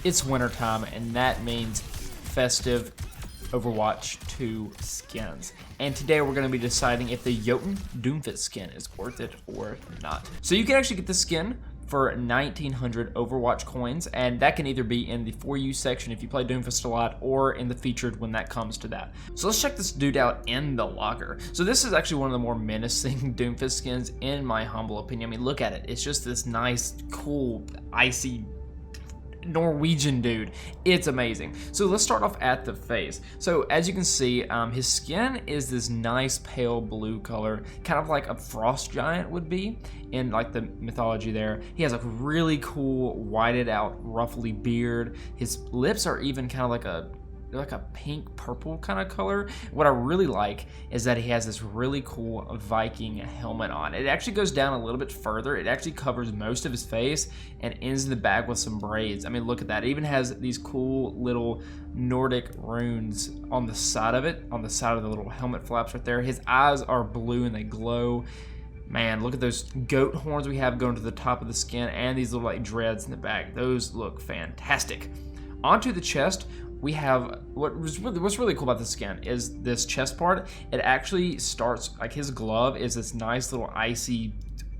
It's wintertime, and that means festive Overwatch 2 skins. And today we're going to be deciding if the Jötunn Doomfist skin is worth it or not. So you can actually get the skin for 1,900 Overwatch coins, and that can either be in the For You section if you play Doomfist a lot, or in the featured when that comes to that. So let's check this dude out in the locker. So this is actually one of the more menacing Doomfist skins in my humble opinion. I mean, look at it. It's just this nice, cool, icy Norwegian dude. It's amazing. So let's start off at the face. So as you can see, his skin is this nice pale blue color, kind of like a frost giant would be in like the mythology there. He has a really cool whited out ruffly beard. His lips are even kind of like a pink purple kind of color. What I really like is that he has this really cool Viking helmet on. It actually goes down a little bit further. It actually covers most of his face and ends in the back with some braids. I mean, look at that. It even has these cool little Nordic runes on the side of it, on the side of the little helmet flaps right there. His eyes are blue and they glow. Man, look at those goat horns we have going to the top of the skin, and these little like dreads in the back. Those look fantastic. Onto the chest, we have what's really cool about the skin is this chest part. It actually starts like his glove is this nice little icy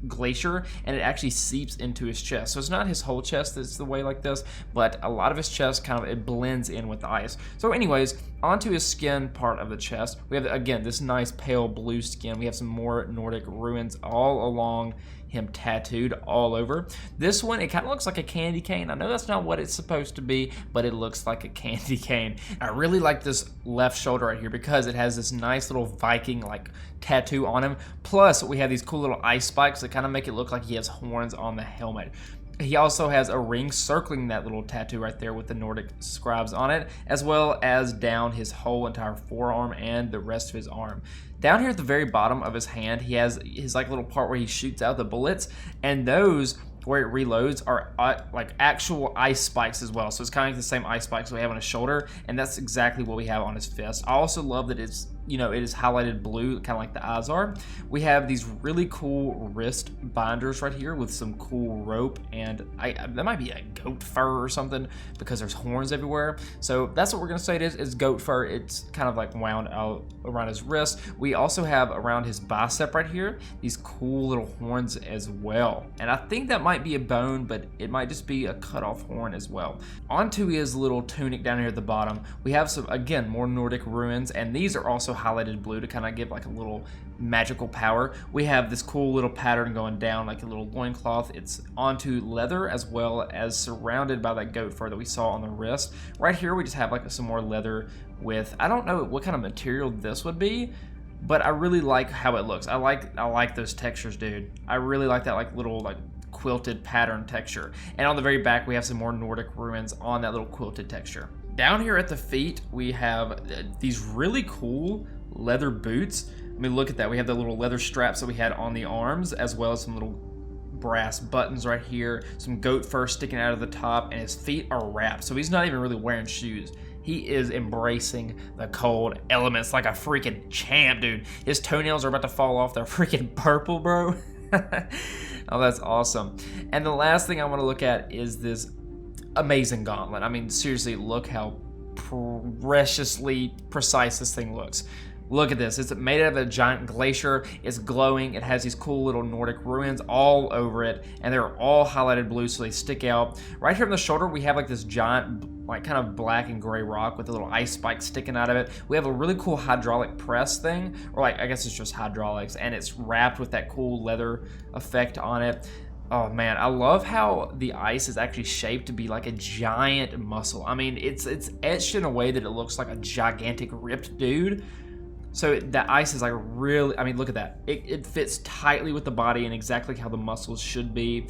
glacier, and it actually seeps into his chest. So it's not his whole chest that's the way like this, but a lot of his chest kind of it blends in with the ice. So anyways, onto his skin part of the chest, we have again this nice pale blue skin. We have some more Nordic ruins all along him, tattooed all over. This one, it kind of looks like a candy cane. I know that's not what it's supposed to be, but it looks like a candy cane. I really like this left shoulder right here because it has this nice little Viking like tattoo on him. Plus, we have these cool little ice spikes that kind of make it look like he has horns on the helmet. He also has a ring circling that little tattoo right there with the Nordic scribes on it, as well as down his whole entire forearm and the rest of his arm. Down here at the very bottom of his hand, he has his like little part where he shoots out the bullets, and those where it reloads are like actual ice spikes as well. So it's kind of like the same ice spikes we have on his shoulder, and that's exactly what we have on his fist. I also love that it's, you know, it is highlighted blue, kind of like the eyes are. We have these really cool wrist binders right here with some cool rope, and that might be a goat fur or something because there's horns everywhere. So that's what we're gonna say it is goat fur. It's kind of like wound out around his wrist. We also have around his bicep right here these cool little horns as well, and I think that might be a bone, but it might just be a cut off horn as well. Onto his little tunic down here at the bottom, we have some, again, more Nordic ruins, and these are also highlighted blue to kind of give like a little magical power. We have this cool little pattern going down like a little loincloth. It's onto leather as well as surrounded by that goat fur that we saw on the wrist. Right here we just have like some more leather with, I don't know what kind of material this would be, but I really like how it looks. I like those textures, dude. I really like that like little like quilted pattern texture. And on the very back we have some more Nordic ruins on that little quilted texture. Down here at the feet we have these really cool leather boots. I mean, look at that. We have the little leather straps that we had on the arms, as well as some little brass buttons right here, some goat fur sticking out of the top, and his feet are wrapped, so he's not even really wearing shoes. He is embracing the cold elements like a freaking champ, dude. His toenails are about to fall off. They're freaking purple, bro. Oh, that's awesome. And the last thing I want to look at is this amazing gauntlet. I mean, seriously, look how preciously precise this thing looks. Look at this. It's made out of a giant glacier. It's glowing. It has these cool little Nordic ruins all over it, and they're all highlighted blue so they stick out. Right here on the shoulder, we have like this giant, like kind of black and gray rock with a little ice spike sticking out of it. We have a really cool hydraulic press thing, or like I guess it's just hydraulics, and it's wrapped with that cool leather effect on it. Oh man, I love how the ice is actually shaped to be like a giant muscle. I mean, it's etched in a way that it looks like a gigantic ripped dude. So the ice is like really, I mean, look at that. It fits tightly with the body and exactly how the muscles should be.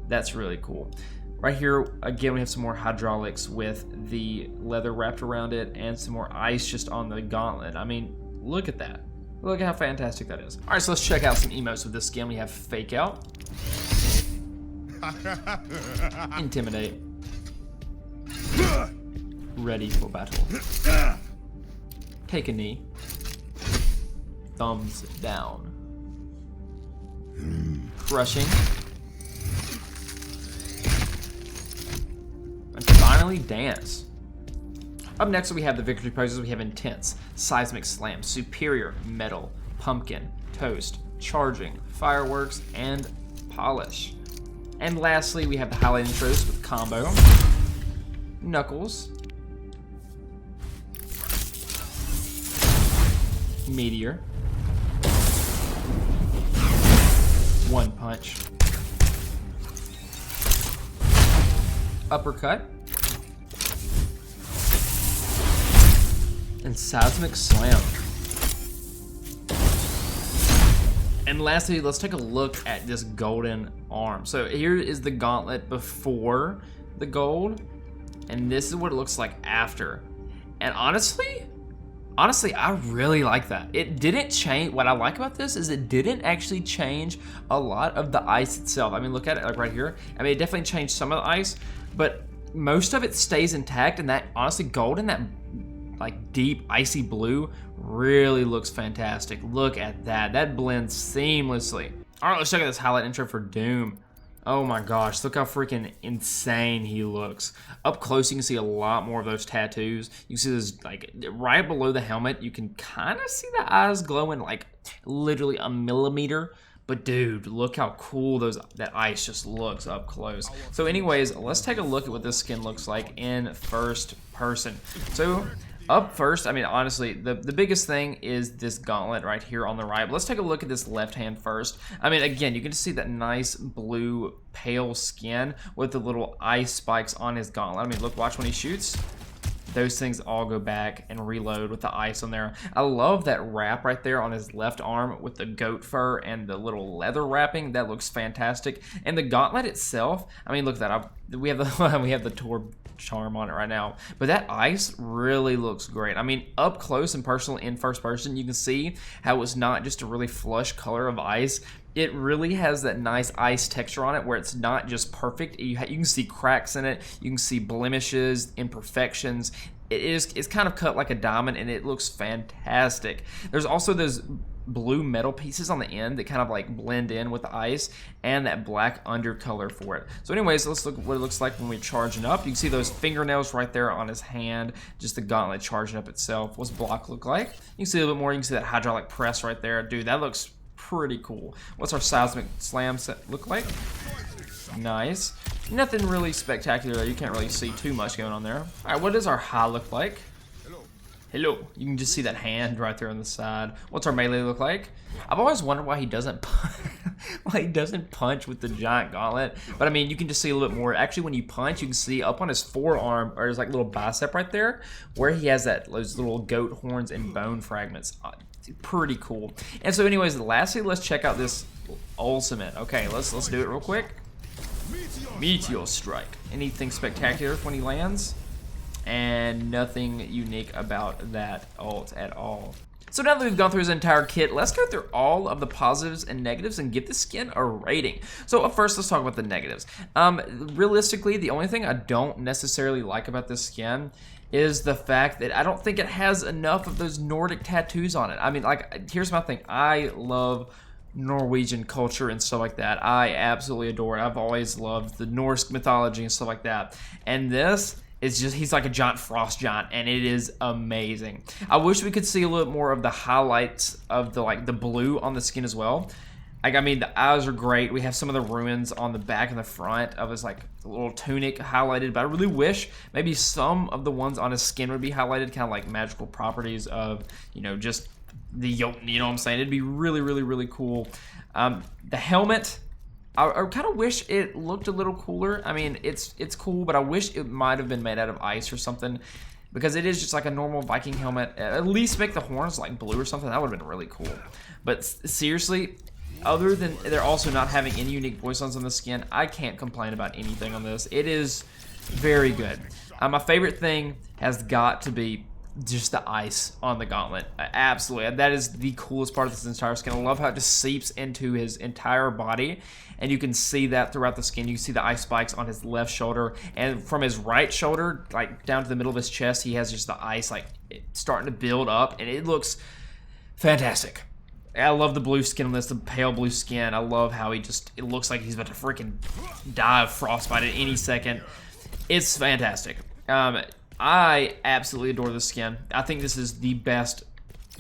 That's really cool. Right here, again, we have some more hydraulics with the leather wrapped around it and some more ice just on the gauntlet. I mean, look at that. Look at how fantastic that is. All right, so let's check out some emotes with this skin. We have Fake Out, Intimidate, Ready for Battle, Take a Knee, Thumbs Down, Crushing, and finally finally dance. Up next we have the victory poses. We have Intense, Seismic Slam, Superior, Metal, Pumpkin, Toast, Charging, Fireworks, and Polish. And lastly, we have the highlight intros with Combo, Knuckles, Meteor, One Punch, Uppercut, and Seismic Slam. And lastly, let's take a look at this golden arm. So here is the gauntlet before the gold, and this is what it looks like after. And honestly, I really like that. It didn't change. What I like about this is it didn't actually change a lot of the ice itself. I mean, look at it like right here. I mean, it definitely changed some of the ice, but most of it stays intact. And that honestly, gold and that like deep icy blue really looks fantastic. Look at that. That blends seamlessly. All right, let's check out this highlight intro for Doom. Oh my gosh, look how freaking insane he looks. Up close, you can see a lot more of those tattoos. You can see this, like, right below the helmet, you can kind of see the eyes glowing like literally a millimeter. But dude, look how cool that ice just looks up close. So anyways, let's take a look at what this skin looks like in first person. So up first, I mean, honestly, the biggest thing is this gauntlet right here on the right. But let's take a look at this left hand first. I mean, again, you can see that nice blue pale skin with the little ice spikes on his gauntlet. I mean, look, watch when he shoots. Those things all go back and reload with the ice on there. I love that wrap right there on his left arm with the goat fur and the little leather wrapping. That looks fantastic. And the gauntlet itself, I mean, look at that. We have the Tor charm on it right now, but that ice really looks great. I mean, up close and personal in first person, you can see how it's not just a really flush color of ice. It really has that nice ice texture on it where it's not just perfect. You can see cracks in it. You can see blemishes, imperfections. It's kind of cut like a diamond, and it looks fantastic. There's also those blue metal pieces on the end that kind of like blend in with the ice and that black undercolor for it. So anyways, let's look at what it looks like when we're charging up. You can see those fingernails right there on his hand, just the gauntlet charging up itself. What's block look like? You can see a little bit more. You can see that hydraulic press right there. Dude, that looks pretty cool. What's our Seismic Slam set look like? Nice. Nothing really spectacular there. You can't really see too much going on there. All right, what does our high look like? Hello. You can just see that hand right there on the side. What's our melee look like? I've always wondered why he doesn't punch with the giant gauntlet. But I mean, you can just see a little bit more. Actually, when you punch, you can see up on his forearm or his like little bicep right there, where he has those little goat horns and bone fragments. Pretty cool. And so, anyways, lastly, let's check out this ultimate. Okay, let's do it real quick. Meteor Strike. Anything spectacular when he lands? And nothing unique about that ult at all. So now that we've gone through his entire kit, let's go through all of the positives and negatives and give the skin a rating. So up first, let's talk about the negatives. Realistically, the only thing I don't necessarily like about this skin is the fact that I don't think it has enough of those Nordic tattoos on it. I mean, like, here's my thing. I love Norwegian culture and stuff like that. I absolutely adore it. I've always loved the Norse mythology and stuff like that. And this is just, he's like a giant frost giant, and it is amazing. I wish we could see a little more of the highlights of the blue on the skin as well. Like, I mean, the eyes are great. We have some of the ruins on the back and the front of his like little tunic highlighted, but I really wish maybe some of the ones on his skin would be highlighted, kind of like magical properties of, you know, just the Jötunn, you know what I'm saying? It'd be really, really, really cool. The helmet, I kind of wish it looked a little cooler. I mean, it's cool, but I wish it might have been made out of ice or something, because it is just like a normal Viking helmet. At least make the horns like blue or something. That would have been really cool. But seriously, other than they're also not having any unique voice lines on the skin, I can't complain about anything on this. It is very good. My favorite thing has got to be just the ice on the gauntlet. Absolutely, that is the coolest part of this entire skin. I love how it just seeps into his entire body, and you can see that throughout the skin. You can see the ice spikes on his left shoulder, and from his right shoulder, like down to the middle of his chest, he has just the ice like starting to build up, and it looks fantastic. I love the blue skin on this, the pale blue skin. I love how it looks like he's about to freaking die of frostbite at any second. It's fantastic. I absolutely adore this skin. I think this is the best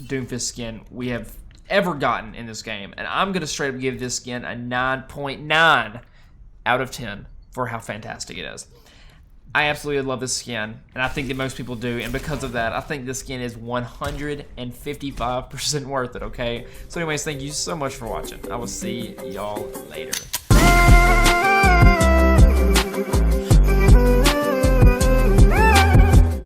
Doomfist skin we have ever gotten in this game, and I'm gonna straight up give this skin a 9.9 out of 10 for how fantastic it is. I absolutely love this skin, and I think that most people do, and because of that, I think this skin is 155% worth it, okay? So anyways, thank you so much for watching. I will see y'all later.